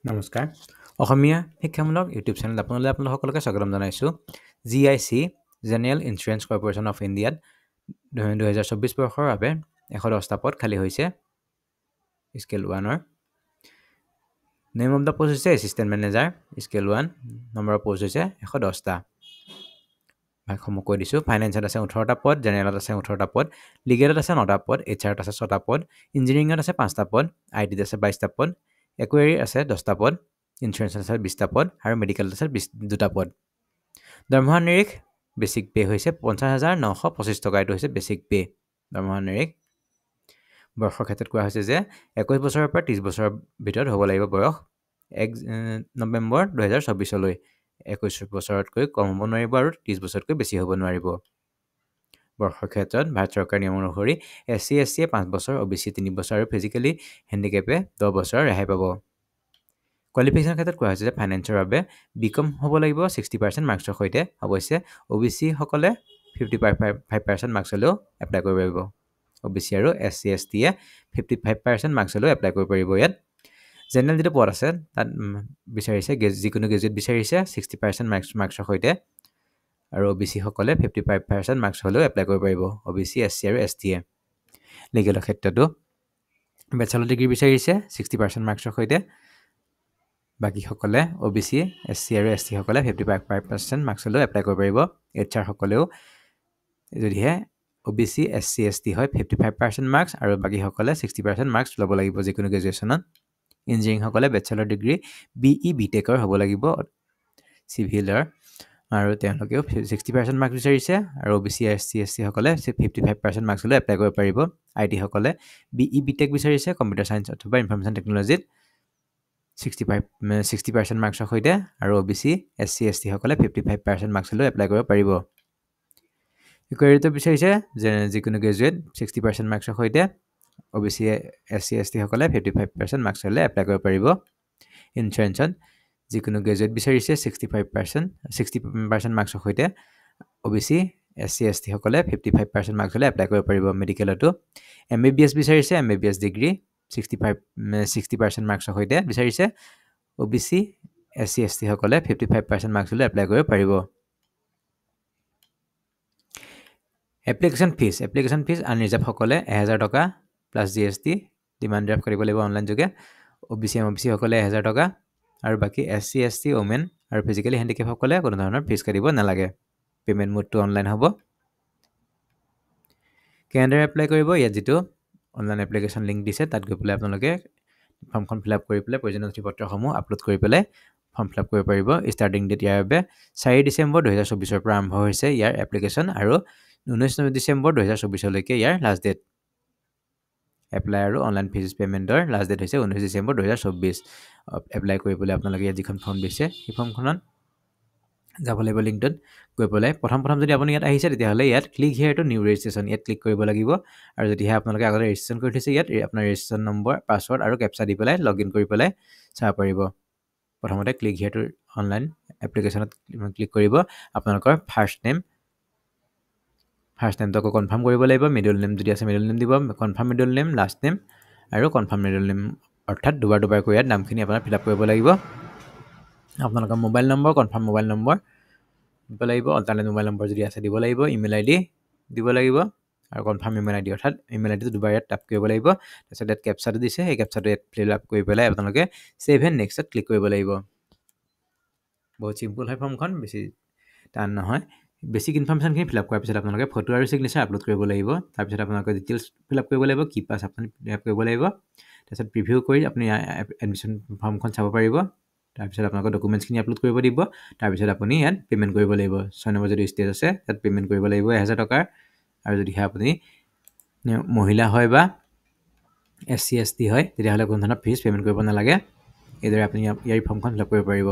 নমস্কাৰ অসমীয়া শিক্ষামূলক YouTube channel আপোনালোক সকলোকে স্বাগতম জনাইছোঁ GIC general insurance corporation of ইণ্ডিয়াত 2024 বৰ্ষৰ বাবে 110টা পদ খালী হৈছে স্কেল 1ৰ নেম অফ দ্য পোষ্ট হৈছে assistant manager scale 1 number post হৈছে 110টা ভাগসমূহ কৈ দিছোঁ ফাইনেন্সত আছে 18টা পদ জেনেৰেলত আছে 18টা পদ লিগেলত আছে 9টা পদ HRত আছে 6টা পদ ইঞ্জিনিয়াৰিঙত আছে 5টা পদ ITত আছে 22টা পদ একুৱেৰী আছে 10টা পদ ইঞ্চুৰেঞ্চত আছে 20টা পদ আৰু মেডিকেলত আছে 2টা পদ দৰমহা নিৰিখ বেচিক পে হৈছে 50,925 টকা এইটো হৈছে বেচিক পে দৰমহা নিৰিখ বয়সৰ ক্ষেত্ৰত কোৱা হৈছে যে 21 বছৰৰ পৰা 30 বছৰৰ ভিতৰত হ'ব লাগিব বয়স 1 নৱেম্বৰ 2024 লৈ 21 বছৰতকৈ কম হ'ব নোৱাৰিব আৰু 30 বছৰতকৈ বেছি হ'ব নোৱাৰিব বৰ্ষৰ ক্ষেত্ৰত ভাৰত চৰকাৰ নিয়ম অনুসৰি SC SC 5 বছৰ OBC 3 বছৰ আৰু ফিজিকেলি হেণ্ডিকেপে 10 বছৰ ৰেহাই পাব কোৱালিফিকেশ্যনৰ ক্ষেত্ৰত কোৱা হৈছে যে ফাইনেন্সৰ বাবে বিকম হ'ব লাগিব 60% মাৰ্কছৰ সৈতে অৱশ্যে OBC সকলে 55% মাৰ্কছ হ'লেও এপ্লাই কৰিব পাৰিব OBC আৰু SC ST এ 55% মাৰ্কছ হ'লেও এপ্লাই কৰিব পাৰিব ইয়াত জেনেৰেল যিটো পদ আছে তাত বিচাৰিছে যিকোনো গ্ৰেজুৱেট বিচাৰিছে 60% মাৰ্কছৰ সৈতে আৰু OBC সকলে 55% মাৰ্কছ হ'লেও এপ্লাই কৰিব পাৰিব OBC SC আৰু ST এ লিগেলৰ ক্ষেত্ৰতো বেচেলৰ ডিগ্ৰী বিচাৰিছে 60% মাৰ্কছৰ সৈতে বাকি সকলে OBC SC আৰু ST সকলে 55% মাৰ্কছ হ'লেও এপ্লাই কৰিব পাৰিব HR সকলেও যদিহে OBC SC ST হয় 55% মাৰ্কছ আৰু বাকি সকলে 60% মাৰ্কছ ল'ব লাগিব যিকোনো গ্ৰেজুৱেশ্যনত ইঞ্জিনিয়াৰিং সকলে বেচেলৰ ডিগ্ৰী BE BTechৰ হ'ব লাগিব চিভিলৰ আৰু তেওঁলোকেও 60% মাৰ্কছ বিচাৰিছে আৰু OBC SC ST সকলে 55% মাৰ্কছ হ'লেও এপ্লাই কৰিব পাৰিব IT সকলে BE BTech বিচাৰিছে কম্পিউটাৰ সায়েন্স অথবা ইনফৰমেশ্যন টেকনলজিত 60% মাৰ্কছৰ সৈতে আৰু OBC SC ST সকলে 55% মাৰ্কছ হ'লেও এপ্লাই কৰিব পাৰিব ইকুৱেৰিটো বিচাৰিছে যে যিকোনো গ্ৰেজুৱেট 60% মাৰ্কছৰ সৈতে OBC SC ST সকলে 55% মাৰ্কছ হ'লে এপ্লাই কৰিব পাৰিব ইনচুৰেঞ্চত যিকোনো গ্ৰেজুৱেট বিচাৰিছে 60% মাৰ্কছৰ সৈতে OBC SC ST সকলে 55% মাৰ্কছ হ'লে এপ্লাই কৰিব পাৰিব মেডিকেলতো MBBS বিচাৰিছে MBBS ডিগ্ৰী 60% মাৰ্কছৰ সৈতে বিচাৰিছে OBC SC ST সকলে 55% মাৰ্কছ হ'লে এপ্লাই কৰিব পাৰিব এপ্লিকেশ্যন ফিজ আনৰিজাৰ্ভ সকলে 1000 টকা প্লাছ GST ডিমাণ্ড ড্ৰাফ্ট কৰিব লাগিব অনলাইন যোগে OBC MOBC সকলে 1000 টকা আৰু বাকি SC ST ওমেন আৰু ফিজিক্যালি হেণ্ডিকেপ সকলে কোনো ধৰণৰ ফিজ কাটিব নালাগে পেমেন্ট মোডটো অনলাইন হ'ব কেনেদৰে এপ্লাই কৰিব ইয়াত যিটো অনলাইন এপ্লিকেশ্যন লিংক দিছে তাত গৈ পেলাই আপোনালোকে ফৰ্মখন ফিল আপ কৰি পেলাই প্ৰয়োজনীয় নথিপত্ৰসমূহ আপলোড কৰি পেলাই ফৰ্ম ফিল আপ কৰিব পাৰিব ষ্টাৰ্টিং ডেট ইয়াৰ বাবে 4 ডিচেম্বৰ 2024 পৰা আৰম্ভ হৈছে ইয়াৰ এপ্লিকেশ্যন আৰু 19 ডিচেম্বৰ 2024 লৈকে ইয়াৰ লাষ্ট ডেট এপ্লাই আৰু অনলাইন ফিজ পেমেন্টৰ লাষ্ট ডেট হৈছে 19 ডিচেম্বৰ 2024 এপ্লাই কৰিবলৈ আপোনালোকে ইয়াত যিখন ফৰ্ম দিছে এই ফৰ্মখনত যাব লাগিব লিংকটোত গৈ পেলাই প্ৰথম যদি আপুনি ইয়াত আহিছে তেতিয়াহ'লে ইয়াত click here to new registration ইয়াত ক্লিক কৰিব লাগিব আৰু যদিহে আপোনালোকে আগতে ৰেজিষ্ট্ৰেশ্যন কৰি থৈছে ইয়াত আপোনাৰ ৰেজিষ্ট্ৰেশ্যন নম্বৰ পাছৱৰ্ড আৰু কেপচা দি পেলাই লগইন কৰি পেলাই চাব পাৰিব প্ৰথমতে ক্লিক হিয়াৰ টু অনলাইন এপ্লিকেশ্যনত ক্লিক কৰিব আপোনালোকৰ ফাৰ্ষ্ট নেমটো কনফাৰ্ম কৰিব লাগিব মিডল নেম যদি আছে মিডল নেম দিব confirm middle name last name আৰু কনফাৰ্ম মিডল নেম অৰ্থাৎ দুবাৰ কৰি ইয়াত নামখিনি আপোনাৰ ফিল আপ কৰিব লাগিব আপোনালোকৰ mobile number confirm mobile number দিব লাগিব অল্টাৰনেট মোবাইল নম্বৰ যদি আছে দিব লাগিব ইমেইল আইডি দিব লাগিব আৰু কনফাৰ্ম ইমেইল আইডি অৰ্থাৎ ইমেইল আইডিটো দুবাৰ ইয়াত টাইপ কৰিব লাগিব তাৰপিছত ইয়াত কেপচাটো দিছে এই কেপচাটো ইয়াত ফিল আপ কৰি পেলাই আপোনালোকে সেভ এণ্ড নেক্সটত ক্লিক কৰিব লাগিব বহুত চিম্পল হয় ফৰ্মখন বেছি টান নহয় বেছিক ইনফৰমেশ্যনখিনি ফিল আপ কৰাৰ পিছত আপোনালোকে ফটো আৰু সিগনেচাৰ আপলোড কৰিব লাগিব তাৰপিছত আপোনালোকে ডিটেইলছ ফিল আপ কৰিব লাগিব কি পাছ আপুনি ফিল আপ কৰিব লাগিব তাৰপিছত প্ৰিভিউ কৰি আপুনি এডমিশ্যন ফৰ্মখন চাব পাৰিব তাৰপিছত আপোনালোকৰ ডকুমেণ্টছখিনি আপলোড কৰিব দিব তাৰপিছত আপুনি ইয়াত পেমেণ্ট কৰিব লাগিব 6 নম্বৰ যদি ষ্টেজ আছে তাত পেমেণ্ট কৰিব লাগিব 1000 টকা আৰু যদিহে আপুনি মহিলা হয় বা SC ST হয় তেতিয়াহ'লে কোনো ধৰণৰ ফিজ পেমেণ্ট কৰিব নালাগে এইদৰে আপুনি ইয়াৰ ফৰ্মখন ফিল আপ কৰিব পাৰিব